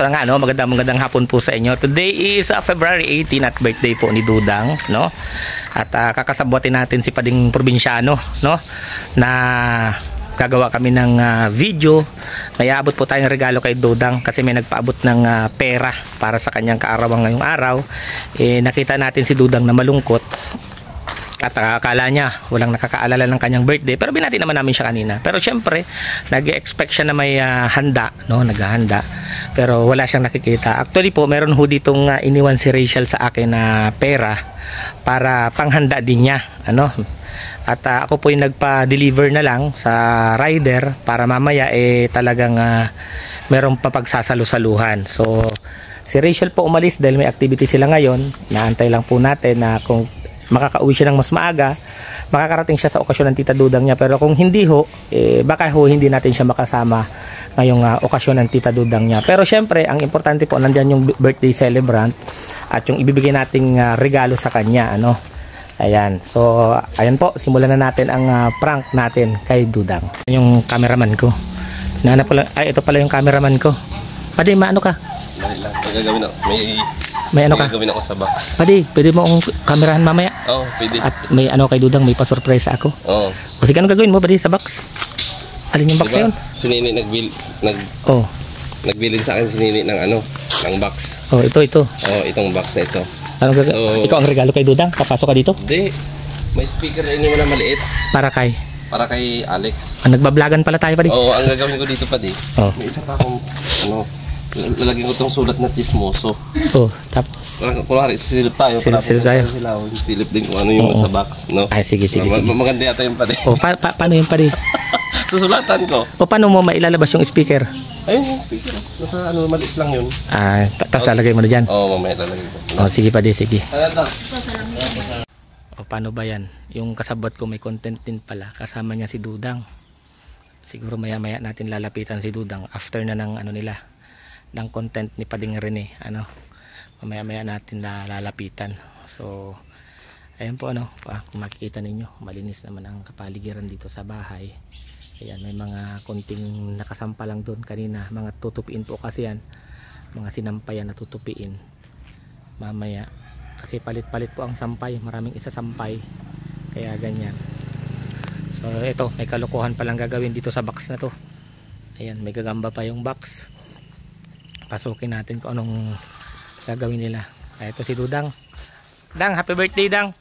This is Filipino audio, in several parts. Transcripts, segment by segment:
pa nga, no? Magandang hapon po sa inyo. Today is February 18 at birthday po ni Dudang, no? At kakasabwatin natin si Pading Probinsyano, no? Na gagawa kami ng video. May aabot po tayong regalo kay Dudang kasi may nagpaabot ng pera para sa kanyang kaarawan ngayong araw. Nakita natin si Dudang na malungkot. At akala niya walang nakakaalala ng kanyang birthday, pero binati naman namin siya kanina. Pero syempre nag-expect siya na may handa, no? Naghahanda, pero wala siyang nakikita. Actually po meron ho ditong iniwan si Rachel sa akin na pera para panghanda din niya, ano. At ako po yung nagpa-deliver na lang sa rider para mamaya talagang merong papagsasalu-saluhan. So si Rachel po umalis dahil may activity sila ngayon. Naantay lang po natin na kung makakauwi siya ng mas maaga, makakarating siya sa okasyon ng Tita Dudang niya. Pero kung hindi ho, baka ho hindi natin siya makasama ngayong okasyon ng Tita Dudang niya. Pero syempre, ang importante po, nandyan yung birthday celebrant at yung ibibigay nating regalo sa kanya, ano. Ayan, so ayan po, simulan na natin ang prank natin kay Dudang. Yung cameraman ko, nahanap ko lang, ay ito pala yung cameraman ko. Pwede, maano ka? Gagawin ako. May ano ka? Gagawin ako sa box. Pwede mo akong kamerahan mamaya? Oo, pwede. At may ano kay Dudang, may pa-surprise ako. Oo. O sige, anong gagawin mo, Pwede, sa box? Alin yung box Diba? yun? Si Nini nagbilin sa akin si Nini ng box. Oh, ito. Oo, itong box na ito. Anong gagawin? So, ikaw ang regalo kay Dudang? Papasok ka dito? Hindi. May speaker na iniwan na maliit. Para kay Alex. Nagbablagan pala tayo, Pwede? Oo, ang gagawin ko dito, Padi. Oh. May isa pa akong, lalagyan ko itong sulat na chismoso. Oh, tapos? Kunwari, sisilip tayo. Silip tayo. Silip din kung ano yung sa box, no? Ay, sige. Maganda yata yung Padi. Oh, paano yung Pwede? Susulatan ko. O paano mo mailalabas yung speaker? Ayun yung speaker. Nasa maliit lang yun. Tapos lalagay mo na dyan? Oo, mamaya lalagay ko. Oh, sige, Pwede, sige. Ano? O paano ba yan? Yung kasabot ko may content din pala. Kasama niya si Dudang. Siguro maya natin lalapitan si Dudang after na ng ng content ni Pading Rene, mamaya natin lalapitan. So ayan po, kung makikita ninyo, malinis naman ang kapaligiran dito sa bahay. Ayan, may mga konting nakasampa lang doon kanina, mga tutupiin po kasi yan, mga sinampayan na tutupiin mamaya kasi palit-palit po ang sampay, maraming isasampay, kaya ganyan. So ito, may kalokohan palang gagawin dito sa box na to. Ayan, may gagamba pa yung box. Pasukin natin kung anong gagawin nila. Ito si Dudang. Dang, happy birthday, Dang.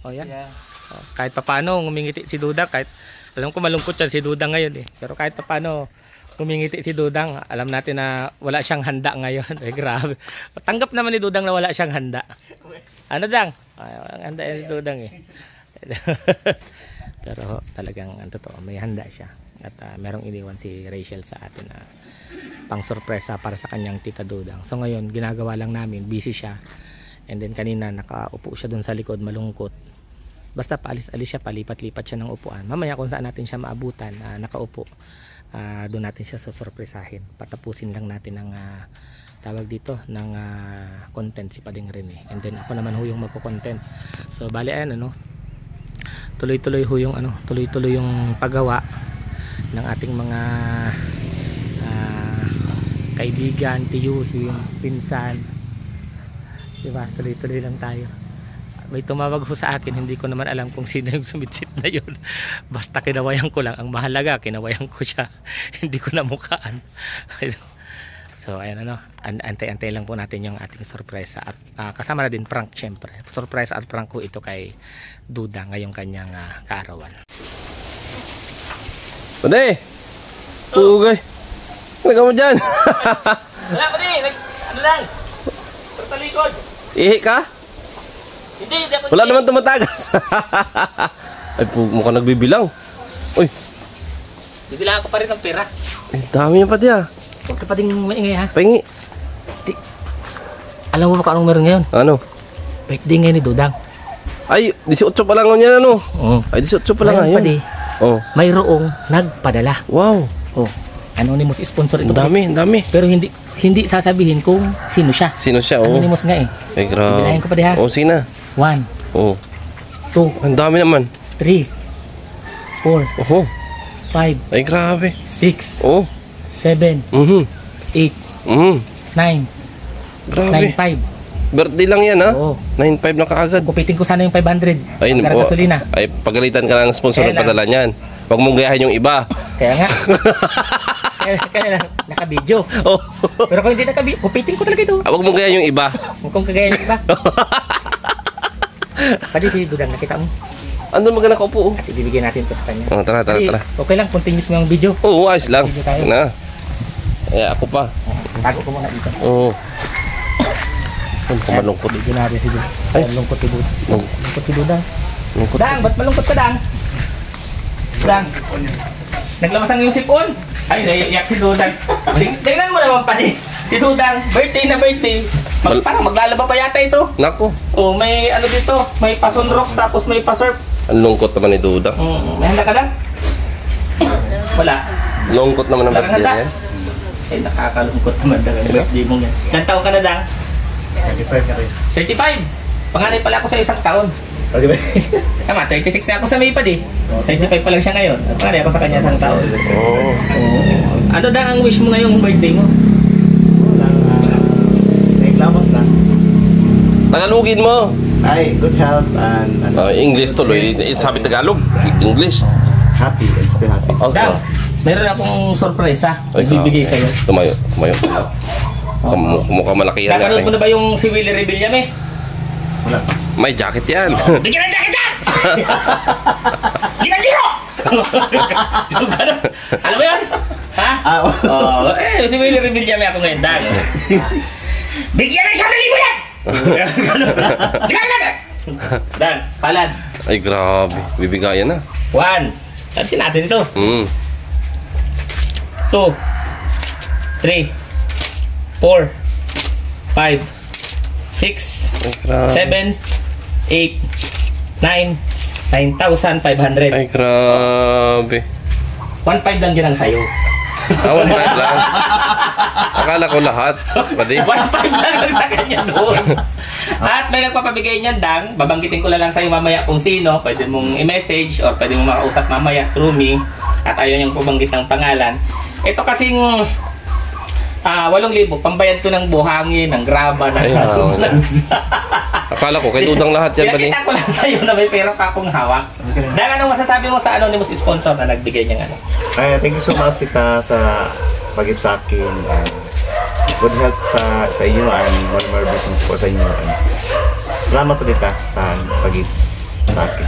O yan. Yeah. O, kahit paano ngumingiti si Dudang, kahit alam ko malungkot yan si Dudang ngayon pero kahit paano ngumingiti si Dudang, alam natin na wala siyang handa ngayon. Grabe. Tanggap naman ni Dudang na wala siyang handa. Ano, Dang? Ang handa yan si Dudang Pero talagang totoo, may handa siya. At merong iniwan si Rachel sa atin na pang sorpresa para sa kanyang Tita Dudang. So ngayon ginagawa lang namin, busy siya, and then kanina nakaupo siya dun sa likod malungkot. Basta paalis-alis siya, palipat-lipat siya ng upuan. Mamaya kung saan natin siya maabutan, nakaupo, doon natin siya susurpresahin. Patapusin lang natin ng tawag dito ng content si Pading Rene, and then ako naman ho yung magko-content. So bali ayan, tuloy-tuloy ho yung tuloy-tuloy yung paggawa ng ating mga kaibigan, tiyuhin, pinsan, diba? Tuloy-tuloy lang tayo. May tumawag ho sa akin, hindi ko naman alam kung sino yung sumitsit na yun. Basta kinawayan ko lang, ang mahalaga kinawayan ko siya. Hindi ko namukhaan. So ayan, antay-antay lang po natin yung ating surprise at kasama na din prank, syempre. Surprise at prank ko ito kay Dudang ngayong kanyang kaarawan. Pwede! Ugay! Nagawa mo dyan! Wala, Pwede! Ano lang? Talikod! Ihi ka? Hindi ako. Wala naman tumatagas. Ay, mukhang nagbibilang. Uy! Bibilangan ko pa rin ng pera. Dami yan Pati Huwag ka pa ding maingay, ha? Pahingi. Alam mo ba kung anong meron ngayon? Ano? Birthday ngayon ni Dudang. Ay, 18 pa lang yan Ay, 18 pa lang ngayon. Mayroong nagpadala. Wow. Anonymous sponsor ito. Dami. Pero hindi sasabihin kung sino siya. Anonymous nga Ay, grabe. Bilahin ko pa diha. Sige na. 1. 2. Ang dami naman. 3. 4. 5. Ay, grabe. 6. 7. 8. 9. Grabe. 9.5. Birthday lang yan, ha? Oo. 9.5 na kaagad. Kupitin ko sana yung 500. Ay, Para gasolina. ay, pagalitan ka ng sponsor Kaya ng lang. padala niyan. Huwag mong gayahin yung iba. Kaya nga. kaya lang, naka-video. Oh. Pero kung hindi naka-video, kupitin ko talaga ito. Huwag mong gayahin yung iba. Kung kagaya ng iba. Pwede si Dudang, nakita mo. Andun mga nakaupo, oh. At ibibigyan natin ito sa kanya. Oh, tara. Pwede, okay lang, continuous mo yung video. Oo, ayos lang. Video tayo. Na. Ay, ako pa. Tago ko muna dito. Oo. Ang malungkot. Video natin si Dudang. Ay, lungkot si Dudang. Lungkot si Dudang. Lungkot. Dang, ba't malungkot ka, Dang? Dang. Naglamasan yung sipon. Ay, naiyak si Dudang. Tingnan mo naman pa si Dudang. Birthday na birthday. Parang maglalaba pa yata ito. Nako. Oh, may ano dito, may pa-sunrock tapos may pa-surf. Ang lungkot naman ni Dudang. May handa ka na? Wala. Lungkot naman ang Wala kang birthday handa? niya. Eh, nakakalungkot naman daw ang birthday mo yan. Ilan taon ka na, Dang? 35 na rin. 35! Panganay pala ako sa isang taon. Okay ba? Tama, 36 na ako sa Maypad eh. 35 pa lang siya ngayon. At panganay ako sa kanya isang taon. Oo. Ano, Dang, ang wish mo ngayong birthday mo? Wala. Reklamos lang. Tagalogin mo. Ay, good health and English tuloy. Sabi Tagalog. English. happy and still happy. Okay. Dang, meron akong sorpresa. Ay, Ibibigay grabe. sa'yo. Tumayo. Mukha malaki yan. Napanood mo na ba yung si Willie Rebillame? Wala. May jacket yan. Bigyan ng jacket yan! Ginaliro! Yung gano'n. Alam mo yun? Ha? Oh, si Willie Rebillame ako ngayon, Dan. Bigyan ng 1,000 yan! Gano'n. Dan, palad. Ay, grabe. Bibigayan na. 1. Tansin natin ito. 2 3 4 5 6 Ay, grabe. 7 8 9 9,500. Ay, grabe. 1.5 lang yan ang sayo. Awan pa lang. Akala ko lahat. Pwede. 1.5 lang ang sa kanya doon. At may nagpapabigay niyan, Dang. Babanggitin ko na lang sa'yo mamaya kung sino. Pwede mong i-message or pwede mong makausap mamaya through me. At ayaw niyang pabanggit ng pangalan. Ito kasing 8,000. Pambayad ko ng buhangin, ng graba, ng Ay, akala ko kay Dudang lahat yan. Pwede. Pinakita ko lang sa'yo na may pera pa akong hawak. Dang, anong masasabi mo sa anonymous sponsor na nagbigay niyang ano? Ay, thank you so much, tita, sa pag-give sa akin. Good health sa inyo and more blessings po sa inyo. And salamat po, tita, sa pag-give sa akin.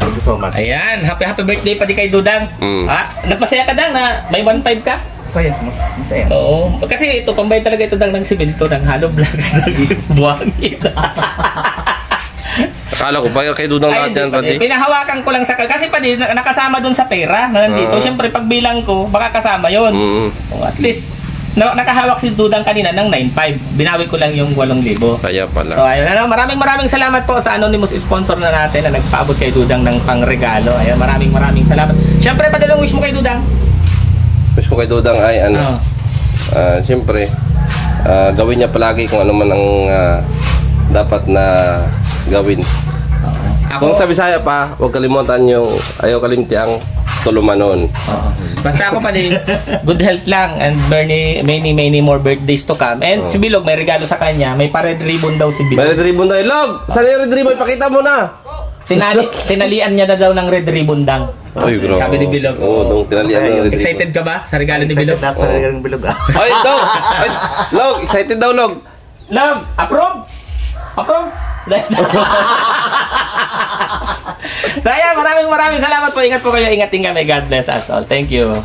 Thank you so much. Ayan, happy birthday pa di kay Dudang. Ha? Nagmasaya ka, Dang, na may 1.5 ka? Masaya, masaya. Oo. Kasi ito, pambay talaga ito, Dang, ng simento, ng hollow blocks, ng buhangin. Akala ko pa kay Dudang lahat yan. Pwede. Pinahawakan ko lang sa... Kasi pa di, nakasama dun sa pera na nandito. Siyempre, pag bilang ko, baka kasama yun. At least, nakahawak si Dudang kanina ng 9.5. Binawi ko lang yung 8,000. Kaya pala. So, ayun, maraming salamat po sa anonymous sponsor na natin na nagpaabot kay Dudang ng pangregalo. Ayun, maraming salamat. Siyempre, padalong wish mo kay Dudang. Wish ko kay Dudang ay ano. Siyempre, gawin niya palagi kung ano man ang dapat na gawin. Kung sa Bisaya pa, huwag kalimutan yung ayaw kalimtiang tulumanon. Basta ako pa din, good health lang and many more birthdays to come. And si Bilog, may regalo sa kanya. May pa-red ribbon daw si Bilog. May red ribbon tayo. Log! Saan yung red ribbon? Pakita mo na! Tinalian niya na daw ng red ribbon, Dang. Ay, grabe. Sabi ni Bilog. Oo, nung tinalian ng red ribbon. Excited ka ba sa regalo ni Bilog? Excited na ako sa regaling bilog. Ay, Log! Ay, Log! Excited daw, Log! Love! Approve! Approve! So ayan, maraming salamat po. Ingat po kayo. Ingat din kami. God bless us all. Thank you.